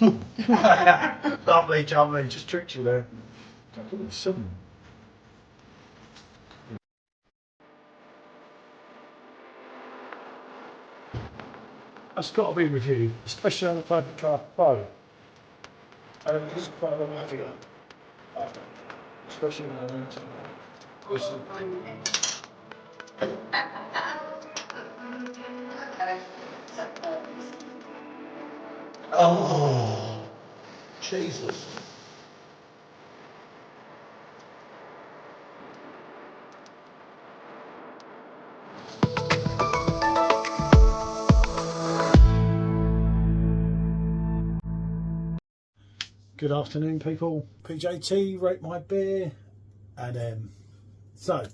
Lovely, jubbly, just tricked you there. Sudden. That's got to be reviewed, especially on the Favourite Draft Pro. This is quite a lot heavier. Especially when I went to oh, Jesus. Good afternoon, people. PJT, rate my beer, and so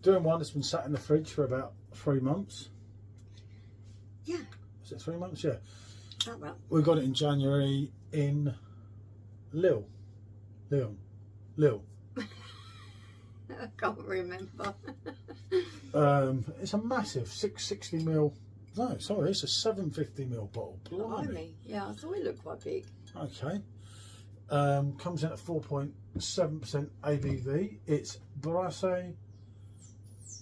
doing one that's been sat in the fridge for about 3 months. Yeah. Is it 3 months? Yeah. Oh, well. We got it in January in Lille. I can't remember. It's a massive 660ml. No, sorry, it's a 750ml bottle. Blimey. Yeah, I thought it looked quite big. Okay. Comes in at 4.7% ABV. It's Brewery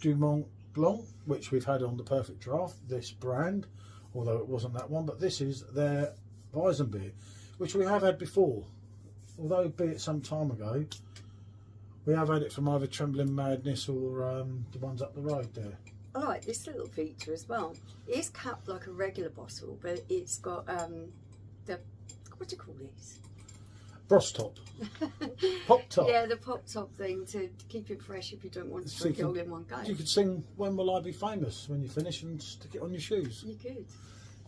du Mont-Blanc, which we've had on the Perfect Draft, this brand, although it wasn't that one, but this is their WeizenBock, which we have had before, although be it some time ago. We have had it from either Trembling Madness or the ones up the road there. I like this little feature as well. It is capped like a regular bottle, but it's got the, what do you call these? Frost top. Pop top. Yeah, the pop top thing to keep it fresh if you don't want to drink it all in one go. You could sing When Will I Be Famous when you finish and stick it on your shoes. You could.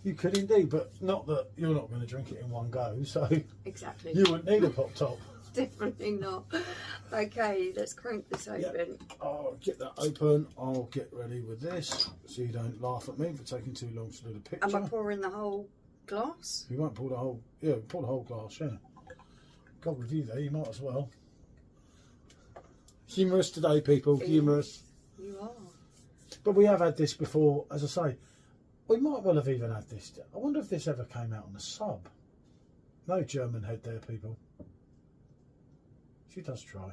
You could indeed, but not that you're not going to drink it in one go, so exactly. You wouldn't need a pop top. Definitely not. Okay, let's crank this open. Yep. I'll get that open. I'll get ready with this so you don't laugh at me for taking too long to do the picture. Am I pouring the whole glass? You won't pour the whole, yeah, pour the whole glass, yeah. God, with you there, you might as well. Humorous today, people, humorous. You are. But we have had this before, as I say. We might well have even had this. I wonder if this ever came out on the sub. No German head there, people. She does try.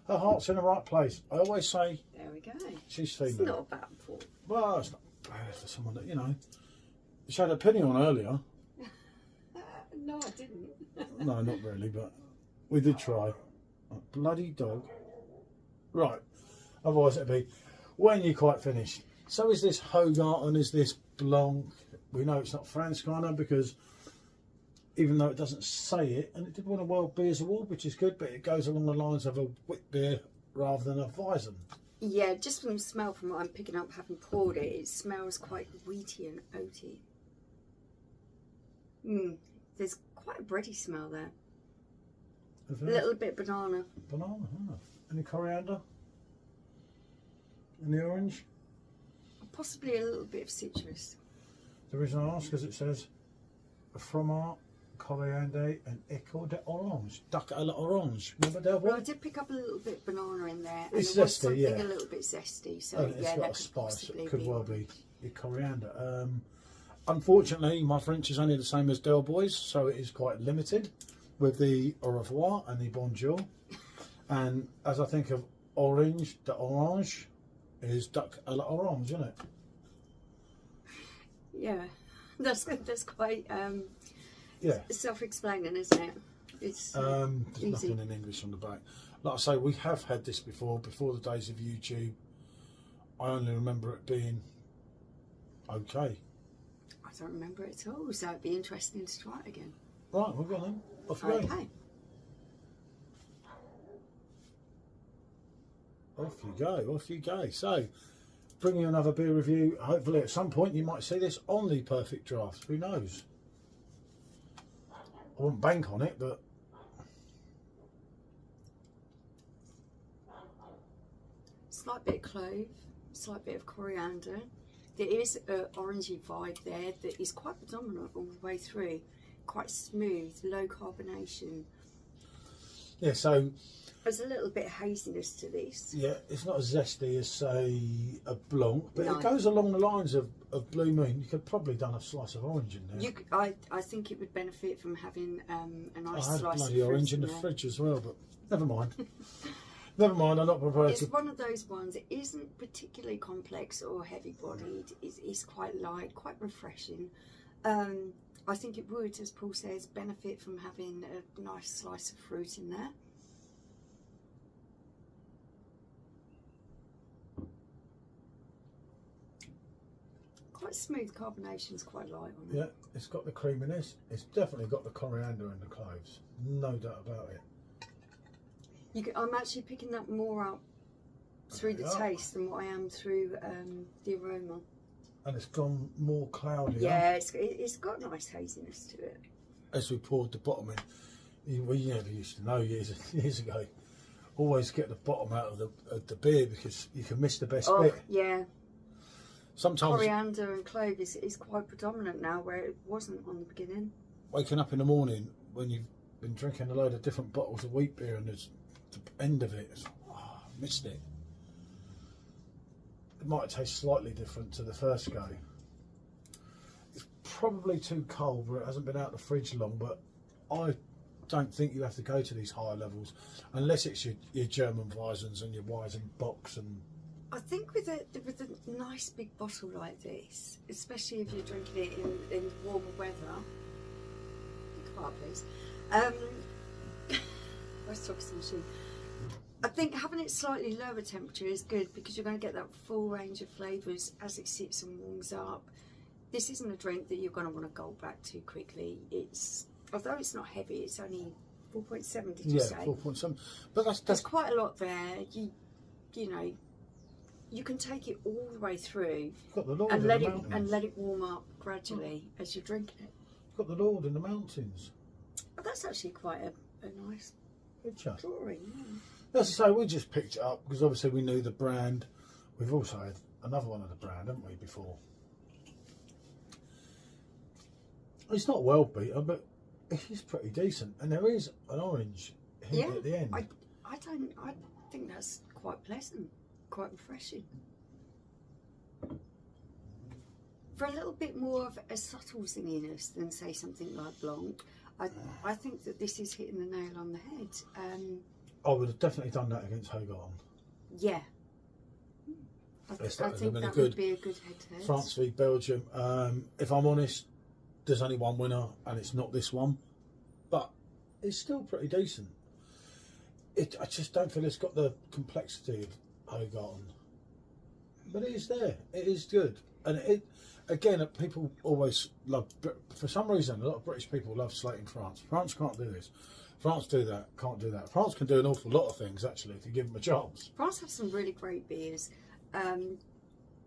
Her heart's in the right place. I always say. There we go. She's female. It's not bad for. Well, it's not bad for someone that, you know. She had a penny on earlier. No, I didn't. No, not really, but we did try. Oh, bloody dog. Right. Otherwise it'd be when you're quite finished. So is this Hogarth and is this Blanc? We know it's not Franzskaner because even though it doesn't say it, and it did win a World Beers Award, which is good, but it goes along the lines of a Wheatbeer rather than a Weizen. Yeah, just from the smell, from what I'm picking up having poured it, it smells quite wheaty and oaty. There's quite a bready smell there. A little bit banana. Banana, huh? Any coriander? Any orange? Possibly a little bit of citrus. The reason I ask is it says fromage, coriander and echo d'orange. Duck à l'orange. Remember that one? Well, I did pick up a little bit of banana in there. And it's there was zesty, something yeah. a little bit zesty. So and yeah, it's got that a could spice. possibly It could be well orange. be coriander. Unfortunately, my French is only the same as Del Boy's, so it is quite limited with the au revoir and the bonjour. And as I think of orange, the orange is duck à l'orange, isn't it? Yeah, that's quite yeah, self-explaining, isn't it? It's there's easy. nothing in English on the back. Like I say, we have had this before the days of YouTube. I only remember it being okay. I don't remember it at all, so it'd be interesting to try it again. Right, we've got them. Off you go. Okay. Off you go, off you go. So, bring you another beer review. Hopefully at some point you might see this on the Perfect Draft. Who knows? I wouldn't bank on it, but... Slight bit of clove, slight bit of coriander. There is an orangey vibe there that is quite predominant all the way through. Quite smooth, low carbonation. Yeah, so... There's a little bit of haziness to this. Yeah, it's not as zesty as, say, a Blanc, but No. it goes along the lines of of Blue Moon, you could probably done a slice of orange in there. I think it would benefit from having a nice I had slice bloody of orange fruit in the there. fridge as well, but never mind. Never mind, I'm not prepared It's to. one of those ones. It isn't particularly complex or heavy-bodied. It's quite light, quite refreshing. I think it would, as Paul says, benefit from having a nice slice of fruit in there. Quite smooth carbonation's quite light on it. Yeah, it's got the creaminess. It's definitely got the coriander and the cloves. No doubt about it. I'm actually picking that more up through the taste than what I am through the aroma. And it's gone more cloudy. Yeah, it's got nice haziness to it. As we poured the bottom in, we never used to know years ago. Always get the bottom out of the beer because you can miss the best bit. Yeah. Sometimes Coriander and clove is quite predominant now, where it wasn't on the beginning. waking up in the morning when you've been drinking a load of different bottles of wheat beer and there's the end of it, I missed it. It might taste slightly different to the first go. It's probably too cold where it hasn't been out of the fridge long, but I don't think you have to go to these higher levels unless it's your German Weizens and your WeizenBocks. And I think with a nice big bottle like this, especially if you're drinking it in warmer weather. Be quiet, please. Let's talk some machine. I think having it slightly lower temperature is good because you're going to get that full range of flavours as it sits and warms up. This isn't a drink that you're going to want to gulp back too quickly. Although it's not heavy, it's only 4.7. Did you say? Yeah, 4.7. But there's quite a lot there. You know, you can take it all the way through and let it warm up gradually as you're drinking it. You've got the Lord in the mountains. Oh, that's actually quite a nice picture. Drawing. Yeah. As I say, we just picked it up because obviously we knew the brand. We've also had another one of the brand, haven't we, before? It's not well beaten, but it is pretty decent, and there is an orange hint at the end. I think that's quite pleasant, quite refreshing. For a little bit more of a subtle zinginess than say something like Blanc, I think that this is hitting the nail on the head. I would have definitely done that against Hogarth. Yeah. I think that would be a good head-to-head. France v Belgium. If I'm honest, there's only one winner, and it's not this one, but it's still pretty decent. I just don't feel it's got the complexity of Hogarth, but it is there. It is good, and again, people always love. For some reason, a lot of British people love slating France. France can't do this. France do that. Can't do that. France can do an awful lot of things actually if you give them a chance. France have some really great beers.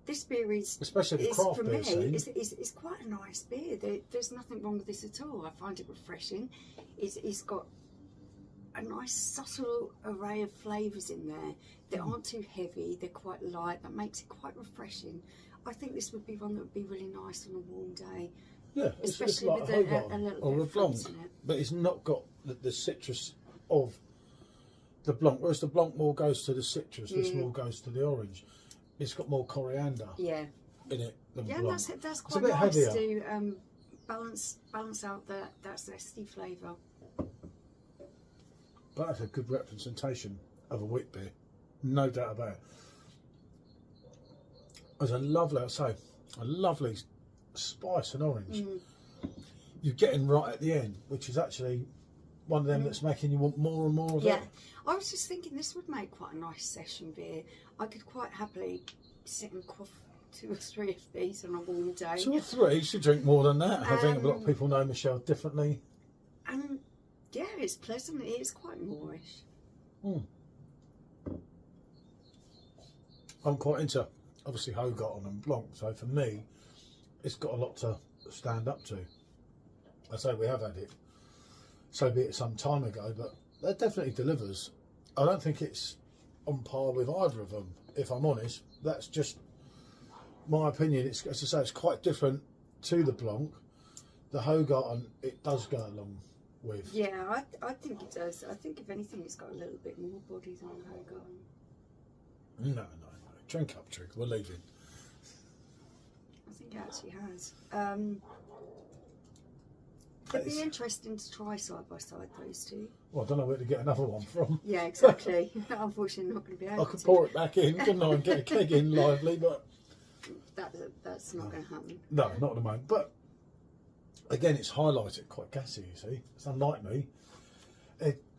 This beer is, especially the craft for beer me, scene. It's quite a nice beer. There's nothing wrong with this at all. I find it refreshing. It's got a nice subtle array of flavours in there that aren't too heavy. They're quite light. That makes it quite refreshing. I think this would be one that would be really nice on a warm day. Yeah, especially it's like with a little or bit a of Blanc, fruit in it. but it's not got the citrus of the Blanc. Whereas the Blanc more goes to the citrus, this more goes to the orange. It's got more coriander in it than Blanc. That's quite it's a bit nice heavier. to balance out that zesty flavour. But that's a good representation of a wheat beer, no doubt about it. There's a lovely spice and orange. You're getting right at the end, which is actually one of them that's making you want more and more of it. I was just thinking this would make quite a nice session beer. I could quite happily sit and quaff 2 or 3 of these on a warm day. 2 or 3, you should drink more than that. I think a lot of people know Michelle differently. And yeah, it's pleasant. It is quite moorish. I'm quite into, obviously, Hogarth and Blanc, so for me, it's got a lot to stand up to. I say we have had it, so be it some time ago, but that definitely delivers. I don't think it's on par with either of them, if I'm honest. That's just my opinion. It's, as I say, it's quite different to the Blanc. The Hogarth, it does go along with. Yeah, I think it does. I think if anything, it's got a little bit more body than the Hogarth. No. Drink up, drink. We're leaving. I think It actually has. It'd be interesting to try side by side those two. Well, I don't know where to get another one from. Yeah, exactly. Unfortunately, not going to be able I could pour it back in, couldn't I, and get a keg in lively, but... That's not going to happen. No, not at the moment. But, again, it's highlighted quite gassy, you see. It's unlike me.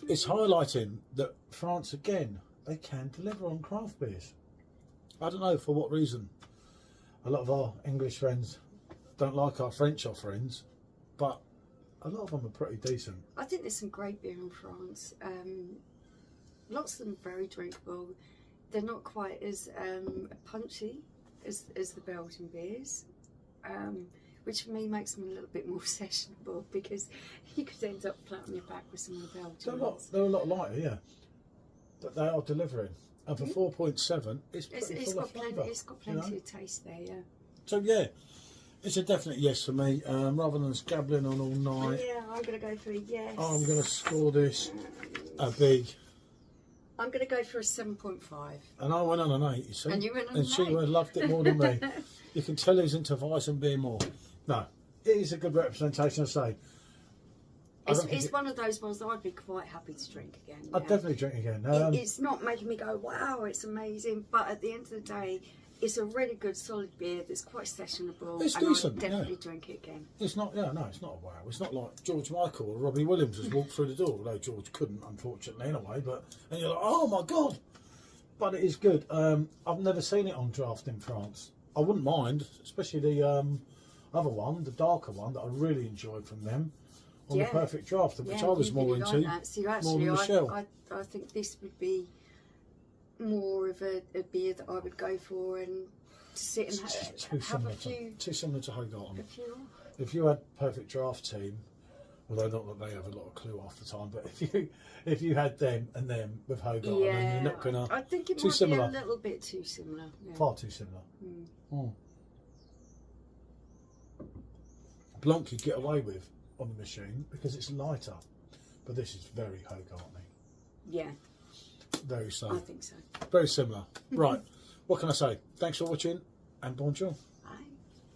It's highlighting that France, again, they can deliver on craft beers. I don't know for what reason. A lot of our English friends don't like our French offerings, but a lot of them are pretty decent. I think there's some great beer in France. Lots of them very drinkable. They're not quite as punchy as the Belgian beers, which for me makes them a little bit more sessionable, because you could end up flat on your back with some of the Belgian ones. They're a lot lighter, yeah. But they are delivering. And for 4.7, it's pretty full of flavour. It's got plenty of taste there, yeah. So, yeah, it's a definite yes for me. Rather than scabbling on all night, Yeah, I'm going to go for a yes. I'm going to score this a big... I'm going to go for a 7.5. And I went on an 8, you see. And you went on and an she 8. loved it more than me. You can tell who's into WeizenBock more. No, it is a good representation, I say. It's one of those ones that I'd be quite happy to drink again. I'd definitely drink again. It's not making me go, wow, it's amazing. But at the end of the day, it's a really good, solid beer that's quite sessionable. It's and decent, I'd definitely drink it again. It's not, no, it's not a wow. It's not like George Michael or Robbie Williams has walked through the door, although George couldn't, unfortunately, in a way. And you're like, oh my God. But it is good. I've never seen it on draft in France. I wouldn't mind, especially the other one, the darker one that I really enjoyed from them. On the perfect draft, which I was more into, like so more than Michelle. I think this would be more of a beer that I would go for, and to sit and have a few. Too similar to Hogarth. A few. If you had perfect draft team, although not that they have a lot of clue half the time, but if you had them and them with Hogarth, then you're not gonna. I think it too might similar. be a little bit too similar. Yeah. Far too similar. Blanc you get away with on the machine because it's lighter, but this is very Hogarth-y. Yeah. Very so. I think so. Very similar. Right. What can I say? Thanks for watching and bonjour.